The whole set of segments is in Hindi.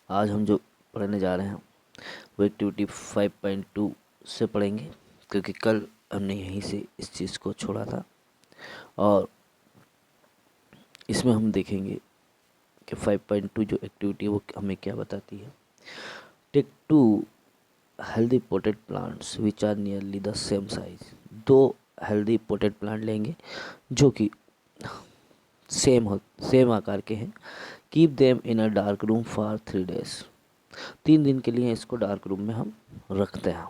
आज हम जो पढ़ने जा रहे हैं वो एक्टिविटी 5.2 से पढ़ेंगे, क्योंकि कल हमने यहीं से इस चीज़ को छोड़ा था। और इसमें हम देखेंगे कि 5.2 जो एक्टिविटी है वो हमें क्या बताती है। Take two healthy potted plants which are nearly the same size. दो हेल्दी पोटेड प्लांट लेंगे जो कि सेम आकार के हैं। Keep them in a dark room for 3 days। 3 दिन के लिए इसको डार्क रूम में हम रखते हैं।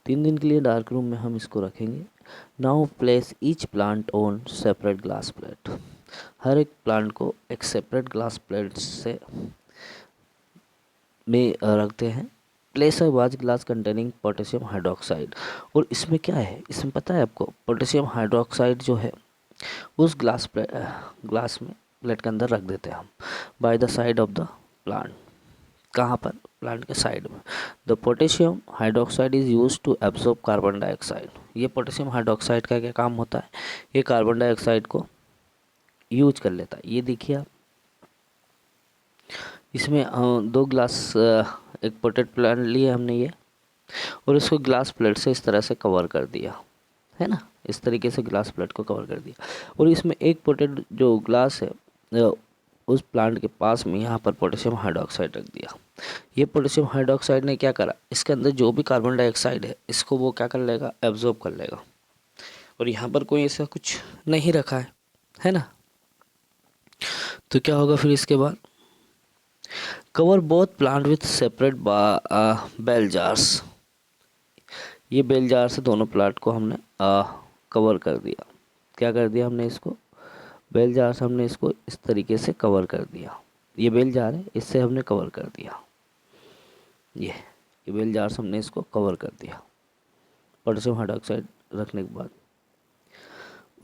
3 दिन के लिए डार्क रूम में हम इसको रखेंगे। Now place each plant on separate glass plate. हर एक प्लांट को एक सेपरेट ग्लास प्लेट से में रखते हैं। Place a watch glass containing potassium hydroxide. और इसमें क्या है, इसमें पता है आपको, पोटेशियम हाइड्रोक्साइड जो है उस ग्लास में प्लेट के अंदर रख देते हैं हम। By the side of the plant. कहाँ पर? प्लांट के साइड में। The potassium hydroxide is use to absorb carbon dioxide. ये पोटेशियम हाइड्रोक्साइड का क्या काम होता है? ये कार्बन डाइऑक्साइड को यूज कर लेता है। ये देखिए आप, इसमें 2 ग्लास एक पोटेड प्लांट लिए हमने ये, और इसको ग्लास प्लेट से इस तरह से कवर कर दिया है ना। इस तरीके से ग्लास प्लेट को कवर कर दिया, और इसमें एक पोटेड जो ग्लास है उस प्लांट के पास में यहाँ पर पोटेशियम हाइड्रोक्साइड रख दिया। ये पोटेशियम हाइड्रोक्साइड ने क्या करा, इसके अंदर जो भी कार्बन डाइऑक्साइड है इसको वो क्या कर लेगा, एब्जॉर्ब कर लेगा। और यहाँ पर कोई ऐसा कुछ नहीं रखा है ना। तो क्या होगा फिर इसके बाद, cover both plant with separate bail jars. ये बेल जार से दोनों प्लांट को हमने कवर कर दिया। क्या कर दिया हमने इसको, बेल जार से हमने इसको इस तरीके से कवर कर दिया। ये बेल जार है, इससे हमने कवर कर दिया। ये बेल जार से हमने इसको कवर कर दिया पोटेशियम हाइड्रोक्साइड रखने के बाद।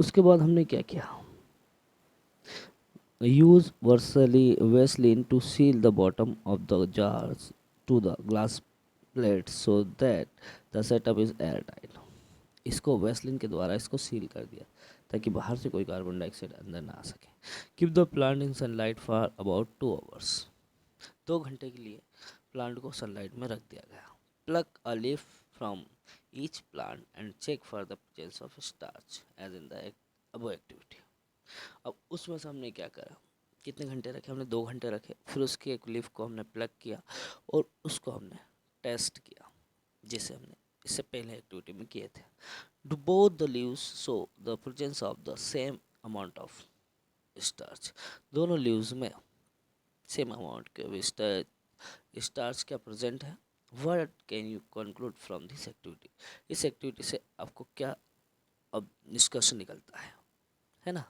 उसके बाद हमने क्या किया, use vaseline to seal the bottom of the jars to the glass plate so that the setup is air tight. इसको वेसलिन के द्वारा इसको सील कर दिया ताकि बाहर से कोई कार्बन डाइऑक्साइड अंदर ना आ सके। Keep the plant in sunlight for about 2 hours। 2 घंटे के लिए प्लांट को सनलाइट में रख दिया गया। Pluck a leaf from each plant and check for the presence of starch as in the above activity. अब उसमें से हमने क्या करा, कितने घंटे रखे हमने, 2 घंटे रखे। फिर उसके एक लीफ को हमने प्लक किया और उसको हमने टेस्ट किया, जैसे हमने इससे पहले एक्टिविटी में किए थे। Do both the leaves show the presence of the same amount of starch? दोनों लीव्स में सेम अमाउंट के स्टार्च क्या प्रेजेंट है? What can you conclude from this activity? इस एक्टिविटी से आपको क्या अब निष्कर्ष निकलता है ना।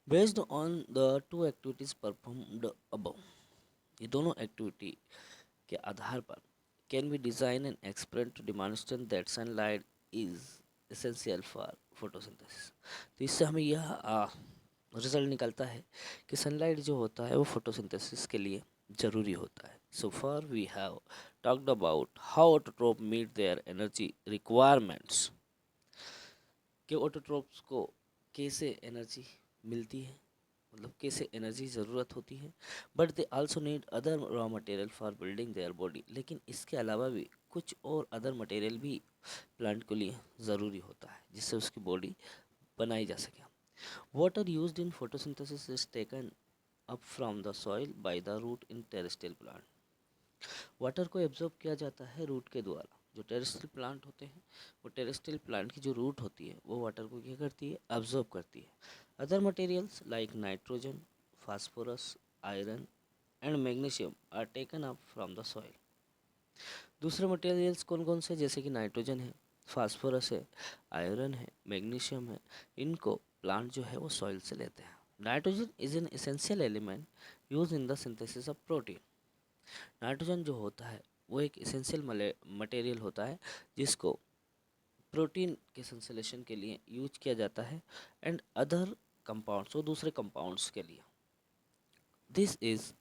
Based on the 2 activities performed above, ये दोनों एक्टिविटी के आधार पर can we design an experiment to demonstrate that sunlight is essential for photosynthesis? तो इससे हमें यह रिजल्ट निकलता है कि सनलाइट जो होता है वो फोटोसिंथेसिस के लिए ज़रूरी होता है। So far we have talked about how autotroph meet their energy requirements, कि ऑटोट्रोप्स को कैसे एनर्जी मिलती है, मतलब कैसे एनर्जी ज़रूरत होती है। But they also need other raw material for building their body. लेकिन इसके अलावा भी कुछ और अदर मटेरियल भी प्लांट के लिए ज़रूरी होता है जिससे उसकी बॉडी बनाई जा सके। Water used in photosynthesis is taken up from the soil by the root in terrestrial plant. Water को एब्जॉर्ब किया जाता है रूट के द्वारा। जो टेरेस्ट्रियल प्लांट होते हैं, वो टेरेस्ट्रियल प्लांट की जो रूट होती है वो वाटर को क्या करती है, एब्जॉर्ब करती है। Other materials like nitrogen, phosphorus, iron and magnesium are taken up from the soil. दूसरे मटेरियल्स कौन कौन से, जैसे कि नाइट्रोजन है, फास्फोरस है, आयरन है, मैग्नीशियम है, इनको प्लांट जो है वो सॉइल से लेते हैं। Nitrogen is an essential element use in the synthesis of protein. Nitrogen जो होता है वो एक एसेंशियल मटेरियल होता है जिसको प्रोटीन के संश्लेषण के लिए यूज किया जाता है, एंड अदर कंपाउंड्स, वो दूसरे कंपाउंड्स के लिए। This is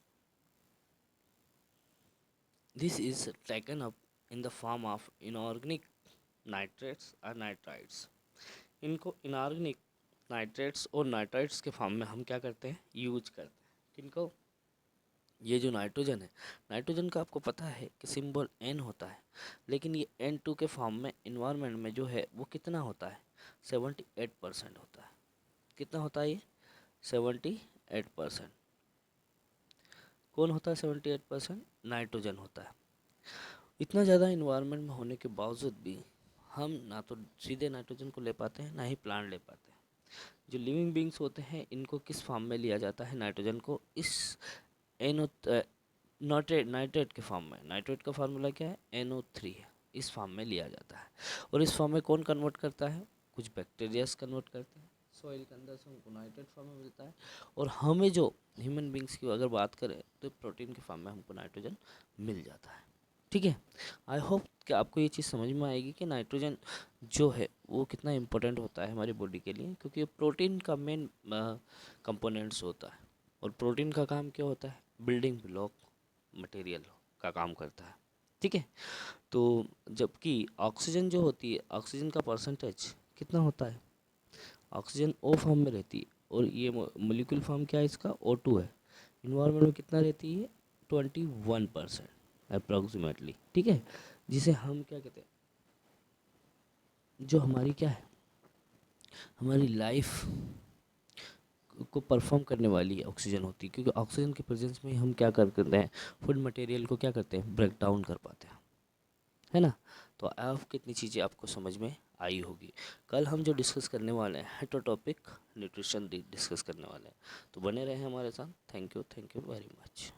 this is taken up in the form of inorganic nitrates और नाइट्राइड्स। इनको इनऑर्गेनिक नाइट्रेट्स और नाइट्राइड्स के फॉर्म में हम क्या करते हैं, यूज करते हैं। किनको? ये जो नाइट्रोजन है, नाइट्रोजन का आपको पता है कि सिंबल N होता है, लेकिन ये N2 के फॉर्म में इन्वायरमेंट में जो है वो कितना होता है? 78% होता है। कितना होता है ये? 78%। कौन होता है 78%? नाइट्रोजन होता है। इतना ज़्यादा इन्वायरमेंट में होने के बावजूद भी हम ना तो सीधे नाइट्रोजन को ले पाते हैं, ना ही प्लांट ले पाते हैं। जो लिविंग बींग्स होते हैं इनको किस फॉर्म में लिया जाता है? नाइट्रोजन को इस एनो नाइट्रेट के फॉर्म में। नाइट्रेट का फार्मूला क्या है? NO3 है। इस फॉर्म में लिया जाता है। और इस फॉर्म में कौन कन्वर्ट करता है? कुछ बैक्टीरियाज कन्वर्ट करते हैं। सॉइल के अंदर से हमको नाइट्रेट फॉर्म में मिलता है। और हमें जो ह्यूमन बींग्स की अगर बात करें तो प्रोटीन के फॉर्म में हमको नाइट्रोजन मिल जाता है। ठीक है, आई होप कि आपको ये चीज़ समझ में आएगी कि नाइट्रोजन जो है वो कितना इम्पोर्टेंट होता है हमारी बॉडी के लिए, क्योंकि ये प्रोटीन का मेन कंपोनेंट्स होता है। और प्रोटीन का काम क्या होता है? बिल्डिंग ब्लॉक मटेरियल का काम करता है। ठीक है, तो जबकि ऑक्सीजन जो होती है, ऑक्सीजन का परसेंटेज कितना होता है? ऑक्सीजन O फॉर्म में रहती है, और ये मोलिक्यूल फॉर्म क्या है इसका? O2 है। इन्वायरमेंट में कितना रहती है? 21% अप्रोक्सीमेटली। ठीक है, जिसे हम क्या कहते हैं, जो हमारी क्या है, हमारी लाइफ को परफॉर्म करने वाली ऑक्सीजन होती है, क्योंकि ऑक्सीजन के प्रेजेंस में हम क्या करते हैं? फूड मटेरियल को क्या करते हैं? ब्रेक डाउन कर पाते हैं, है ना। तो आप कितनी चीज़ें आपको समझ में आई होगी। कल हम जो डिस्कस करने वाले हैं तो टॉपिक न्यूट्रिशन डिस्कस करने वाले हैं, तो बने रहे हमारे साथ। Thank you very much.